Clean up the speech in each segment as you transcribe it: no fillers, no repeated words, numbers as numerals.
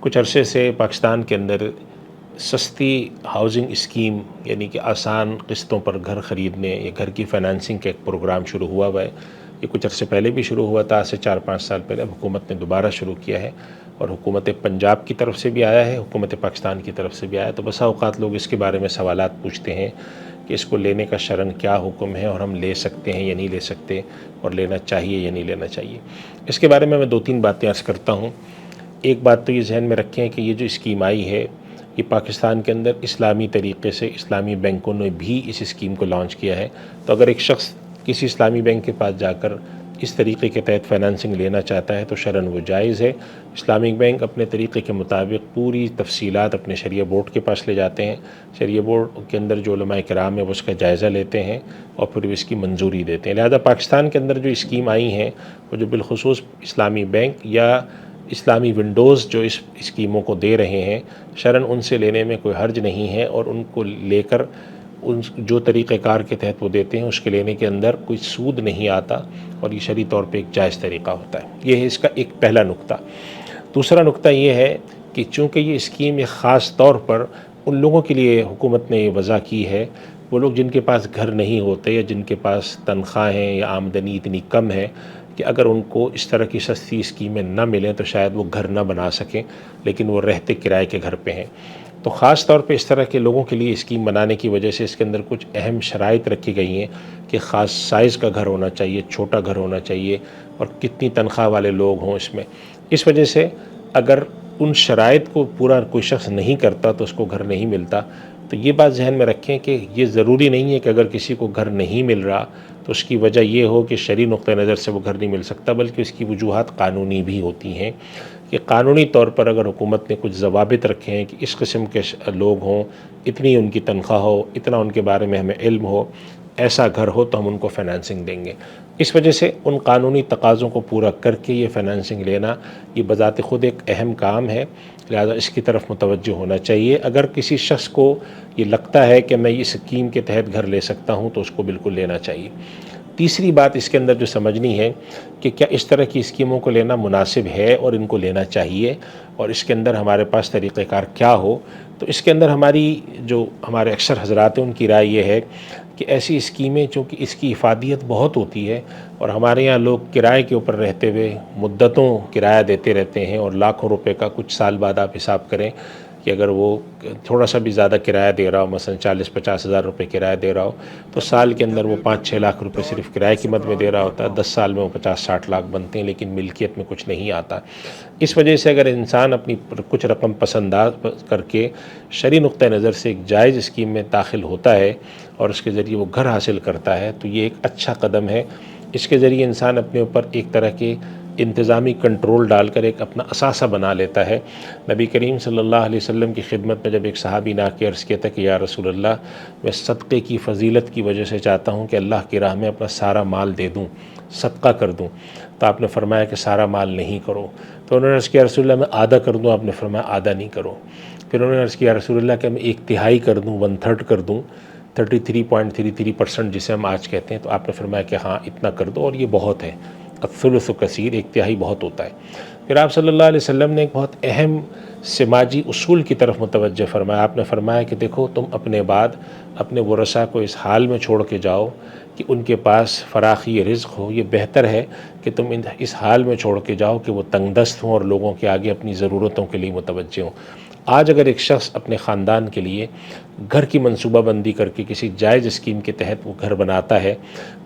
کچھ عرصے سے پاکستان کے اندر سستی ہاؤسنگ اسکیم یعنی کہ آسان قسطوں پر گھر خریدنے یا گھر کی فائنانسنگ کا ایک پروگرام شروع ہوا ہے۔ یہ کچھ عرصے پہلے بھی شروع ہوا تھا، آج سے 4-5 سال پہلے اب حکومت نے دوبارہ شروع کیا ہے، اور حکومت پنجاب کی طرف سے بھی آیا ہے، حکومت پاکستان کی طرف سے بھی آیا ہے۔ تو بسا اوقات لوگ اس کے بارے میں سوالات پوچھتے ہیں کہ اس کو لینے کا شرعاً کیا حکم ہے، اور ہم لے سکتے ہیں یا نہیں لے سکتے، اور لینا چاہیے یا نہیں لینا چاہیے۔ اس کے بارے میں 2-3 باتیں عرض کرتا ہوں۔ ایک بات تو یہ ذہن میں رکھیں کہ یہ جو اسکیم آئی ہے، یہ پاکستان کے اندر اسلامی طریقے سے اسلامی بینکوں نے بھی اس اسکیم کو لانچ کیا ہے۔ تو اگر ایک شخص کسی اسلامی بینک کے پاس جا کر اس طریقے کے تحت فائنانسنگ لینا چاہتا ہے تو شرعاً وہ جائز ہے۔ اسلامک بینک اپنے طریقے کے مطابق پوری تفصیلات اپنے شریعہ بورڈ کے پاس لے جاتے ہیں، شریعہ بورڈ کے اندر جو علماء کرام ہیں وہ اس کا جائزہ لیتے ہیں اور پھر وہ اس کی منظوری دیتے ہیں۔ لہذا پاکستان کے اندر جو اسکیم آئی ہیں وہ جو بالخصوص اسلامی بینک یا اسلامی ونڈوز جو اس اسکیموں کو دے رہے ہیں، شرعاً ان سے لینے میں کوئی حرج نہیں ہے، اور ان کو لے کر ان جو طریقہ کار کے تحت وہ دیتے ہیں اس کے لینے کے اندر کوئی سود نہیں آتا، اور یہ شرعی طور پہ ایک جائز طریقہ ہوتا ہے۔ یہ ہے اس کا ایک پہلا نقطہ۔ دوسرا نقطہ یہ ہے کہ چونکہ یہ اسکیم ایک خاص طور پر ان لوگوں کے لیے حکومت نے یہ وضع کی ہے، وہ لوگ جن کے پاس گھر نہیں ہوتے یا جن کے پاس تنخواہیں یا آمدنی اتنی کم ہے کہ اگر ان کو اس طرح کی سستی اسکیمیں نہ ملیں تو شاید وہ گھر نہ بنا سکیں، لیکن وہ رہتے کرائے کے گھر پہ ہیں۔ تو خاص طور پہ اس طرح کے لوگوں کے لیے اسکیم بنانے کی وجہ سے اس کے اندر کچھ اہم شرائط رکھی گئی ہیں کہ خاص سائز کا گھر ہونا چاہیے، چھوٹا گھر ہونا چاہیے، اور کتنی تنخواہ والے لوگ ہوں اس میں۔ اس وجہ سے اگر ان شرائط کو پورا کوئی شخص نہیں کرتا تو اس کو گھر نہیں ملتا۔ تو یہ بات ذہن میں رکھیں کہ یہ ضروری نہیں ہے کہ اگر کسی کو گھر نہیں مل رہا تو اس کی وجہ یہ ہو کہ شرعی نقطہ نظر سے وہ گھر نہیں مل سکتا، بلکہ اس کی وجوہات قانونی بھی ہوتی ہیں کہ قانونی طور پر اگر حکومت نے کچھ ضوابط رکھے ہیں کہ اس قسم کے لوگ ہوں، اتنی ان کی تنخواہ ہو، اتنا ان کے بارے میں ہمیں علم ہو، ایسا گھر ہو تو ہم ان کو فائنانسنگ دیں گے۔ اس وجہ سے ان قانونی تقاضوں کو پورا کر کے یہ فائنانسنگ لینا یہ بذات خود ایک اہم کام ہے، لہذا اس کی طرف متوجہ ہونا چاہیے۔ اگر کسی شخص کو یہ لگتا ہے کہ میں اس اسکیم کے تحت گھر لے سکتا ہوں تو اس کو بالکل لینا چاہیے۔ تیسری بات اس کے اندر جو سمجھنی ہے کہ کیا اس طرح کی اسکیموں کو لینا مناسب ہے اور ان کو لینا چاہیے، اور اس کے اندر ہمارے پاس طریقہ کار کیا ہو۔ تو اس کے اندر ہمارے اکثر حضرات ہیں ان کی رائے یہ ہے کہ ایسی اسکیمیں چونکہ اس کی افادیت بہت ہوتی ہے، اور ہمارے یہاں لوگ کرائے کے اوپر رہتے ہوئے مدتوں کرایہ دیتے رہتے ہیں، اور لاکھوں روپے کا کچھ سال بعد آپ حساب کریں کہ اگر وہ تھوڑا سا بھی زیادہ کرایہ دے رہا ہو، مثلا 40-50 ہزار روپے کرایہ دے رہا ہو، تو سال کے اندر وہ 5-6 لاکھ روپے صرف کرایہ کی مد میں دے رہا ہوتا ہے۔ 10 سال میں وہ 50-60 لاکھ بنتے ہیں، لیکن ملکیت میں کچھ نہیں آتا۔ اس وجہ سے اگر انسان اپنی کچھ رقم پسند کر کے شرعی نقطہ نظر سے ایک جائز اسکیم میں داخل ہوتا ہے اور اس کے ذریعے وہ گھر حاصل کرتا ہے تو یہ ایک اچھا قدم ہے۔ اس کے ذریعے انسان اپنے اوپر ایک طرح کے انتظامی کنٹرول ڈال کر ایک اپنا اثاثہ بنا لیتا ہے۔ نبی کریم صلی اللہ علیہ وسلم کی خدمت میں جب ایک صحابی نے آ کے عرض کیا تھا کہ یا رسول اللہ، میں صدقے کی فضیلت کی وجہ سے چاہتا ہوں کہ اللہ کی راہ میں اپنا سارا مال دے دوں، صدقہ کر دوں، تو آپ نے فرمایا کہ سارا مال نہیں کرو۔ تو انہوں نے عرض کیا رسول اللہ میں آدھا کر دوں، آپ نے فرمایا آدھا نہیں کرو۔ پھر انہوں نے عرض کیا رسول اللہ کہ میں 1/3 کر دوں، 1/3 کر دوں، 33.33% جسے ہم آج کہتے ہیں، تو آپ نے فرمایا کہ ہاں اتنا کر دو، اور یہ بہت ہے، الثلث کثیر، 1/3 بہت ہوتا ہے۔ پھر آپ صلی اللہ علیہ وسلم نے ایک بہت اہم سماجی اصول کی طرف متوجہ فرمایا۔ آپ نے فرمایا کہ دیکھو تم اپنے بعد اپنے ورثاء کو اس حال میں چھوڑ کے جاؤ کہ ان کے پاس فراخی رزق ہو، یہ بہتر ہے کہ تم اس حال میں چھوڑ کے جاؤ کہ وہ تنگ دست ہوں اور لوگوں کے آگے اپنی ضرورتوں کے لیے متوجہ ہوں۔ آج اگر ایک شخص اپنے خاندان کے لیے گھر کی منصوبہ بندی کر کے کسی جائز اسکیم کے تحت وہ گھر بناتا ہے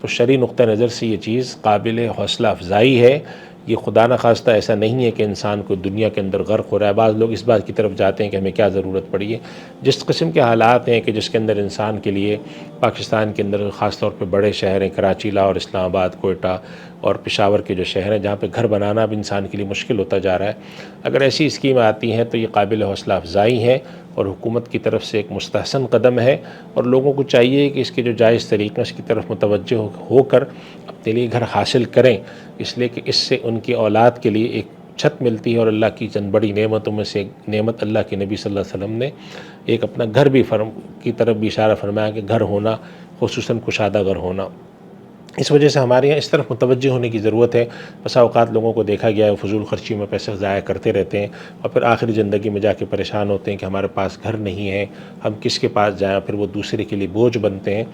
تو شرعی نقطہ نظر سے یہ چیز قابل حوصلہ افزائی ہے۔ یہ خدا نخواستہ ایسا نہیں ہے کہ انسان کو دنیا کے اندر غرق ہو رہا ہے۔ بعض لوگ اس بات کی طرف جاتے ہیں کہ ہمیں کیا ضرورت پڑی ہے۔ جس قسم کے حالات ہیں کہ جس کے اندر انسان کے لیے پاکستان کے اندر خاص طور پہ بڑے شہر ہیں، کراچی، لاہور، اسلام آباد، کوئٹہ اور پشاور کے جو شہر ہیں جہاں پہ گھر بنانا اب انسان کے لیے مشکل ہوتا جا رہا ہے، اگر ایسی اسکیم آتی ہیں تو یہ قابل حوصلہ افزائی ہیں اور حکومت کی طرف سے ایک مستحسن قدم ہے، اور لوگوں کو چاہیے کہ اس کے جو جائز طریقے اس کی طرف متوجہ ہو کر اپنے لیے گھر حاصل کریں، اس لیے کہ اس سے ان کی اولاد کے لیے ایک چھت ملتی ہے، اور اللہ کی چند بڑی نعمتوں میں سے ایک نعمت اللہ کے نبی صلی اللہ علیہ وسلم نے ایک اپنا گھر بھی کی طرف بھی اشارہ فرمایا کہ گھر ہونا، خصوصاً کشادہ گھر ہونا۔ اس وجہ سے ہمارے یہاں اس طرف متوجہ ہونے کی ضرورت ہے۔ بسا اوقات لوگوں کو دیکھا گیا ہے فضول خرچی میں پیسے ضائع کرتے رہتے ہیں اور پھر آخری زندگی میں جا کے پریشان ہوتے ہیں کہ ہمارے پاس گھر نہیں ہے، ہم کس کے پاس جائیں، پھر وہ دوسرے کے لیے بوجھ بنتے ہیں۔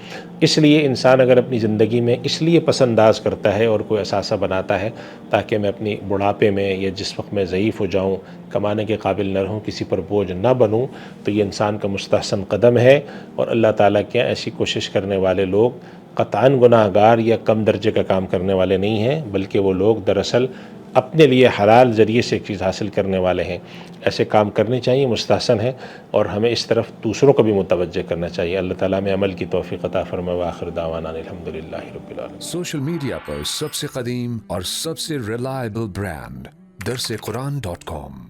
اس لیے انسان اگر اپنی زندگی میں اس لیے پس انداز کرتا ہے اور کوئی اثاثہ بناتا ہے تاکہ میں اپنی بڑھاپے میں یا جس وقت میں ضعیف ہو جاؤں، کمانے کے قابل نہ رہوں، کسی پر بوجھ نہ بنوں، تو یہ انسان کا مستحسن قدم ہے۔ اور اللہ تعالیٰ کے ایسی کوشش کرنے والے لوگ قطعاً گناہ گار یا کم درجے کا کام کرنے والے نہیں ہیں، بلکہ وہ لوگ دراصل اپنے لیے حلال ذریعے سے ایک چیز حاصل کرنے والے ہیں۔ ایسے کام کرنے چاہیے، مستحسن ہے، اور ہمیں اس طرف دوسروں کو بھی متوجہ کرنا چاہیے۔ اللہ تعالیٰ میں عمل کی توفیق عطا فرمائے۔ وآخر دعوانا الحمدللہ رب العالمین۔ سوشل میڈیا پر سب سے قدیم اور سب سے ریلائبل برانڈ درسقرآن.com